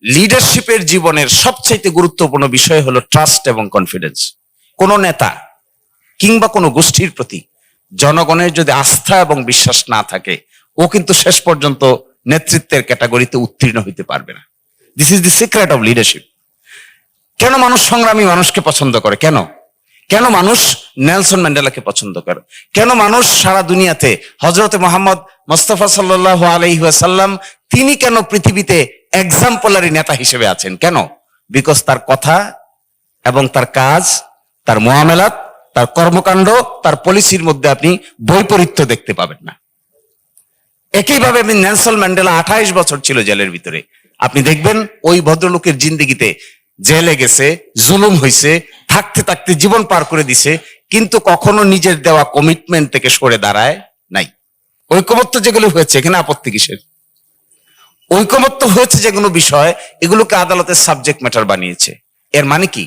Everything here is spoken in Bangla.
লিডারশিপের জীবনের সবচাইতে গুরুত্বপূর্ণ বিষয় হলো ট্রাস্ট এবং কনফিডেন্স। কোন নেতা কিংবা কোনো গোষ্ঠীর প্রতি জনগণের যদি আস্থা এবং বিশ্বাস না থাকে, ও কিন্তু শেষ পর্যন্ত নেতৃত্বের ক্যাটাগরিতে উত্তীর্ণ হইতে পারবে না। This is the secret of leadership. কেন মানুষ সংগ্রামী মানুষকে পছন্দ করে? কেন কেন মানুষ নেলসন ম্যান্ডেলাকে পছন্দ করে? কেন মানুষ সারা দুনিয়াতে হযরতে মুহাম্মদ মুস্তাফা সাল্লাল্লাহু আলাইহি ওয়াসাল্লাম তিনি কেন পৃথিবীতে এক্সাম্পলারি নেতা হিসেবে আছেন? কেন? বিকজ তার কথা এবং তার কাজ, তার মুআমালাত, তার কর্মকাণ্ড, তার পলিসির মধ্যে আপনি বৈপরীত্য দেখতে পাবেন না। একইভাবে নেলসন ম্যান্ডেলা 28 বছর ছিল জেলের ভিতরে। আপনি দেখবেন ওই ভদ্রলোকের জিন্দেগিতে জেলে গেছে, জুলুম হয়েছে, থাকতে থাকতে জীবন পার করে দিছে, কিন্তু কখনো নিজের দেওয়া কমিটমেন্ট থেকে সরে দাঁড়ায় নাই। ঐকমত্য যেগুলো হয়েছে, এখানে আপত্তি কিসের? ঐকমত্য হয়েছে যেগুলো বিষয়, এগুলোকে আদালতের সাবজেক্ট ম্যাটার বানিয়েছে। এর মানে কি?